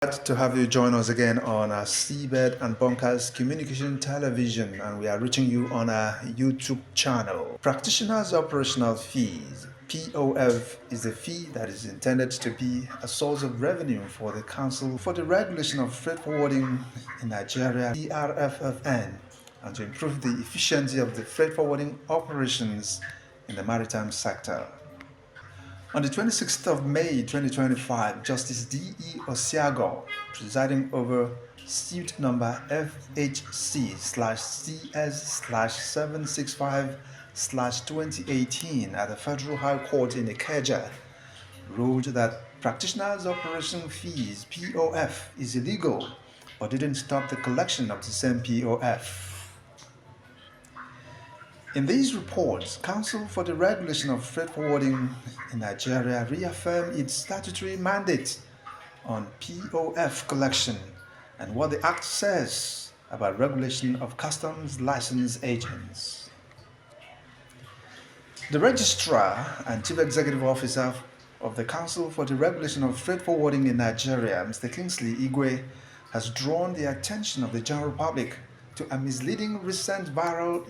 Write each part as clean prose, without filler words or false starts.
Glad to have you join us again on our Seabed and Bunkers Communication Television, and we are reaching you on our YouTube channel. Practitioners Operational Fees (POF) is a fee that is intended to be a source of revenue for the Council for the Regulation of Freight Forwarding in Nigeria (CRFFN) and to improve the efficiency of the freight forwarding operations in the maritime sector. On the 26th of May 2025, Justice D.E. Osiago, presiding over suit number FHC/CS/765/2018 at the Federal High Court in Ikeja, ruled that practitioners' operation fees (POF) is illegal but didn't stop the collection of the same POF. In these reports, Council for the Regulation of Freight Forwarding in Nigeria reaffirmed its statutory mandate on POF collection and what the Act says about regulation of customs license agents. The Registrar and Chief Executive Officer of the Council for the Regulation of Freight Forwarding in Nigeria, Mr. Kingsley Igwe, has drawn the attention of the general public to a misleading recent viral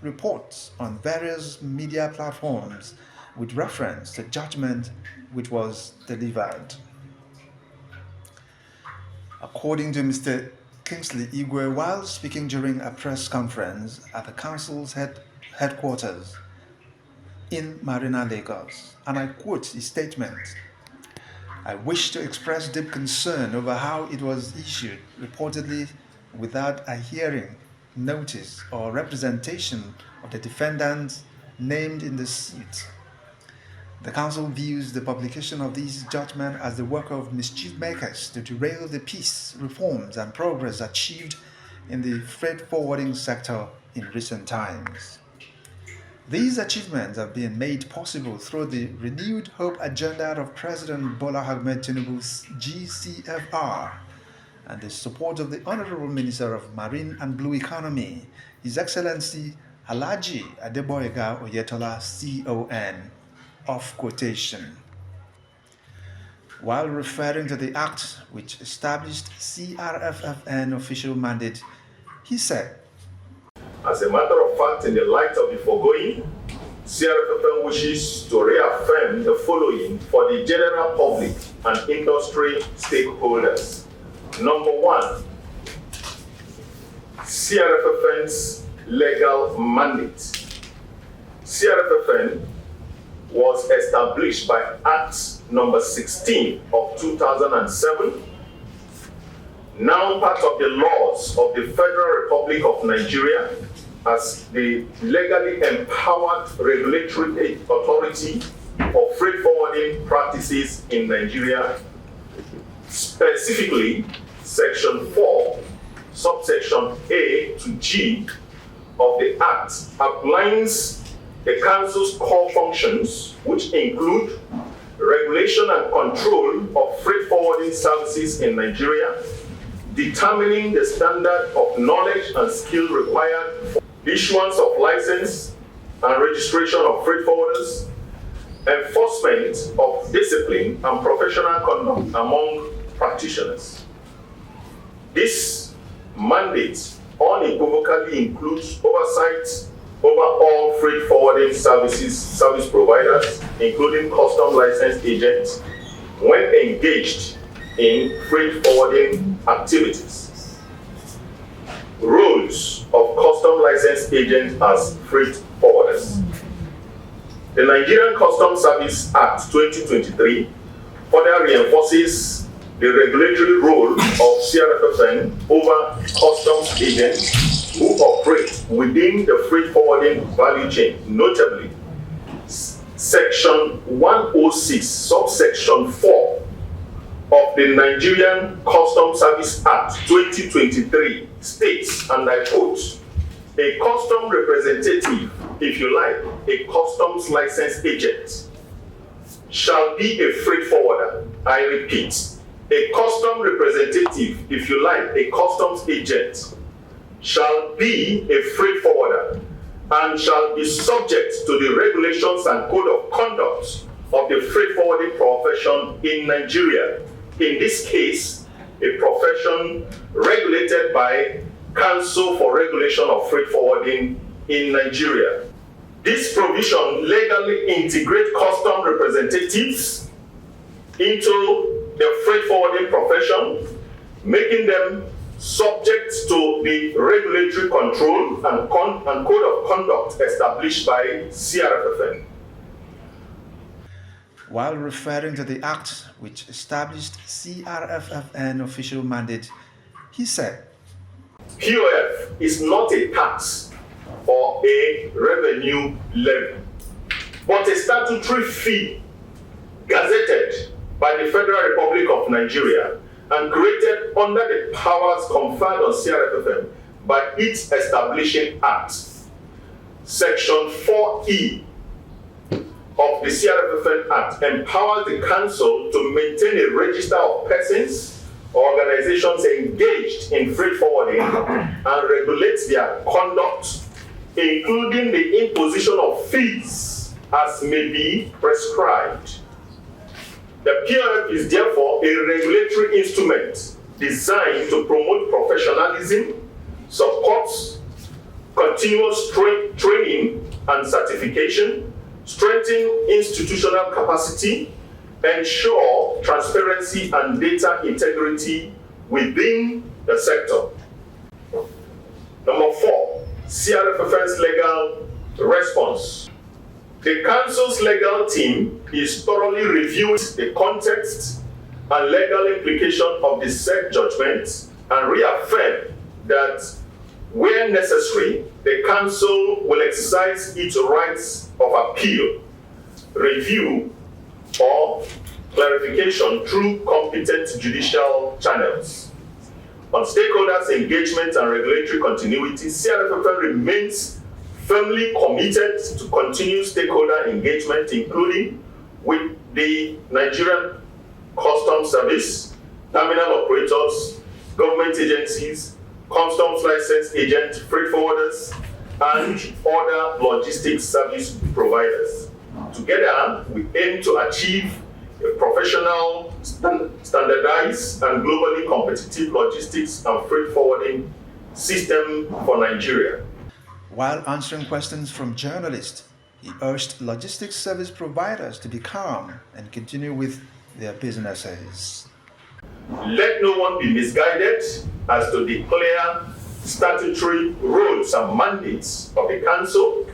reports on various media platforms with reference to judgment which was delivered. According to Mr. Kingsley Igwe, while speaking during a press conference at the Council's headquarters in Marina, Lagos, and I quote his statement, "I wish to express deep concern over how it was issued, reportedly without a hearing, notice or representation of the defendants named in the suit. The Council views the publication of these judgments as the work of mischief makers to derail the peace, reforms and progress achieved in the freight forwarding sector in recent times. These achievements have been made possible through the renewed hope agenda of President Bola Ahmed Tinubu's GCFR and the support of the Honorable Minister of Marine and Blue Economy, His Excellency Alhaji Adeboyega Oyetola CON." Off quotation. While referring to the Act which established CRFFN official mandate, he said, "As a matter of fact, in the light of the foregoing, CRFFN wishes to reaffirm the following for the general public and industry stakeholders. Number one, CRFFN's legal mandate. CRFFN was established by Act number 16 of 2007, now part of the laws of the Federal Republic of Nigeria as the legally empowered regulatory authority of freight forwarding practices in Nigeria. Specifically, Section 4, subsection A to G of the Act outlines the Council's core functions, which include regulation and control of freight forwarding services in Nigeria, determining the standard of knowledge and skill required for issuance of license and registration of freight forwarders, enforcement of discipline and professional conduct among practitioners. This mandate unequivocally includes oversight over all freight forwarding service providers, including custom licensed agents, when engaged in freight forwarding activities. Roles of custom licensed agents as freight forwarders. The Nigerian Customs Service Act 2023 further reinforces the regulatory role of CRFFN over customs agents who operate within the freight forwarding value chain, notably Section 106, subsection 4 of the Nigerian Customs Service Act 2023 states, and I quote, "A custom representative, if you like, a customs licensed agent, shall be a freight forwarder." I repeat, a custom representative, if you like, a customs agent, shall be a freight forwarder and shall be subject to the regulations and code of conduct of the freight forwarding profession in Nigeria. In this case, a profession regulated by Council for Regulation of Freight Forwarding in Nigeria. This provision legally integrates custom representatives into the freight forwarding profession, making them subject to the regulatory control and code of conduct established by CRFFN. While referring to the act which established CRFFN official mandate, he said, POF is not a tax or a revenue levy, but a statutory fee gazetted by the Federal Republic of Nigeria and created under the powers conferred on CRFFN by its establishing act. Section 4E of the CRFFN Act empowers the Council to maintain a register of persons or organizations engaged in freight forwarding and regulates their conduct, including the imposition of fees as may be prescribed. The POF is therefore a regulatory instrument designed to promote professionalism, supports continuous training and certification, strengthen institutional capacity, ensure transparency and data integrity within the sector. Number 4, CRFFN's legal response. The Council's legal team is thoroughly reviewing the context and legal implication of the said judgment and reaffirm that where necessary, the Council will exercise its rights of appeal, review, or clarification through competent judicial channels. On stakeholders' engagement and regulatory continuity, CRFFN remains firmly committed to continued stakeholder engagement, including with the Nigerian Customs Service, terminal operators, government agencies, customs license agents, freight forwarders, and other logistics service providers. Together, we aim to achieve a professional, standardized, and globally competitive logistics and freight forwarding system for Nigeria. While answering questions from journalists, he urged logistics service providers to be calm and continue with their businesses. Let no one be misguided as to the clear statutory roles and mandates of the Council,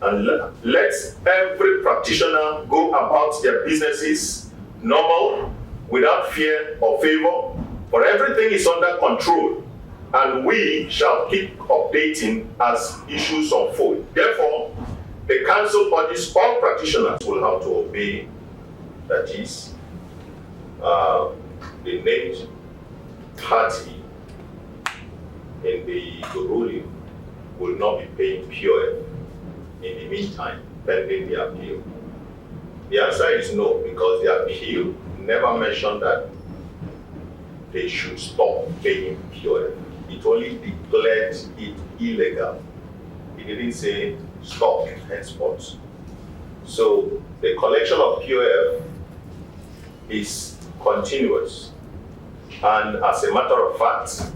and let every practitioner go about their businesses normal, without fear or favor, for everything is under control, and we shall keep updating as issues unfold. Therefore, the Council urges all practitioners will have to obey, that is, the named party in the ruling will not be paying POF in the meantime, pending the appeal. The answer is no, because the appeal never mentioned that they should stop paying POF. It only declared it illegal. It didn't say stop henceforth. So the collection of POF is continuous. And as a matter of fact,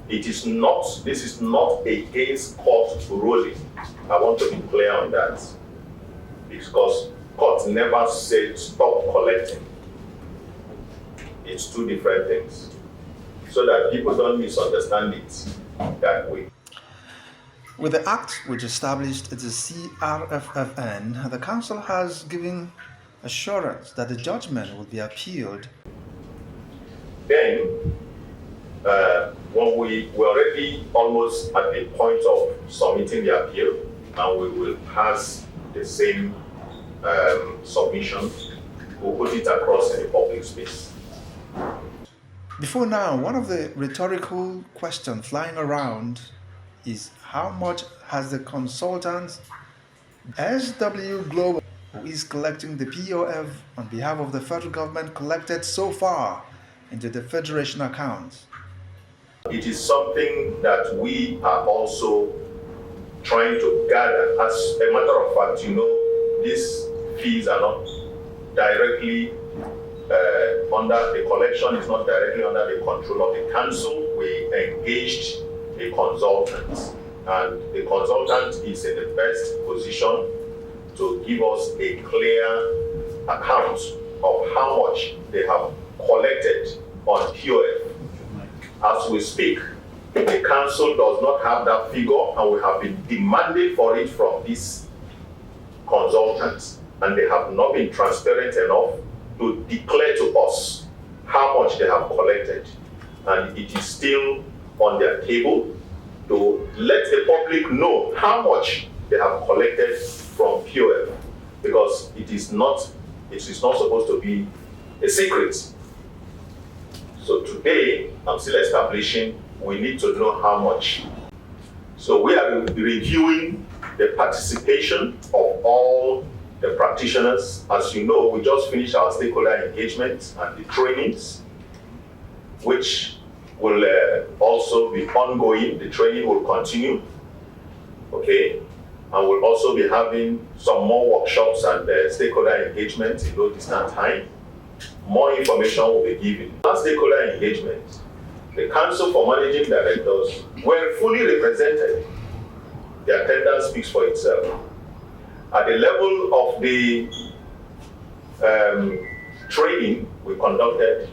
this is not against court ruling. I want to be clear on that. Because court never said stop collecting. It's two different things. So that people don't misunderstand it that way. With the act which established the CRFFN, the Council has given assurance that the judgment will be appealed. Then, when we're already almost at the point of submitting the appeal, and we will pass the same submission, we'll put it across in the public space. Before now, one of the rhetorical questions flying around is how much has the consultant SW Global, who is collecting the POF on behalf of the federal government, collected so far into the Federation accounts? It is something that we are also trying to gather. As a matter of fact, these fees are not directly under the collection is not directly under the control of the council. We engaged a consultant, and the consultant is in the best position to give us a clear account of how much they have collected on POF. As we speak, the council does not have that figure, and we have been demanding for it from these consultants, and they have not been transparent enough to declare to us how much they have collected. And it is still on their table to let the public know how much they have collected from POF, because it is not supposed to be a secret. So today, I'm still establishing, we need to know how much. So we are reviewing the participation of all the practitioners. As you know, we just finished our stakeholder engagement and the trainings, which will also be ongoing. The training will continue, okay? And we'll also be having some more workshops and stakeholder engagement in no distant time. More information will be given. Last stakeholder engagement, the Council for Managing Directors were fully represented. The attendance speaks for itself. At the level of the training we conducted,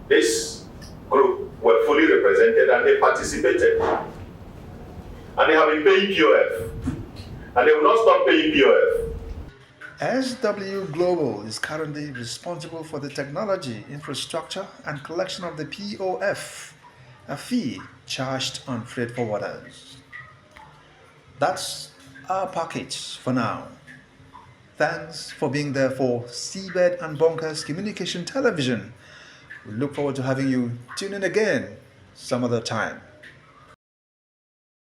this group were fully represented and they participated. And they have been paying POF. And they will not stop paying POF. SW Global is currently responsible for the technology, infrastructure, and collection of the POF, a fee charged on freight forwarders. That's our package for now. Thanks for being there for Seabed and Bonkers Communication Television. We look forward to having you tune in again some other time.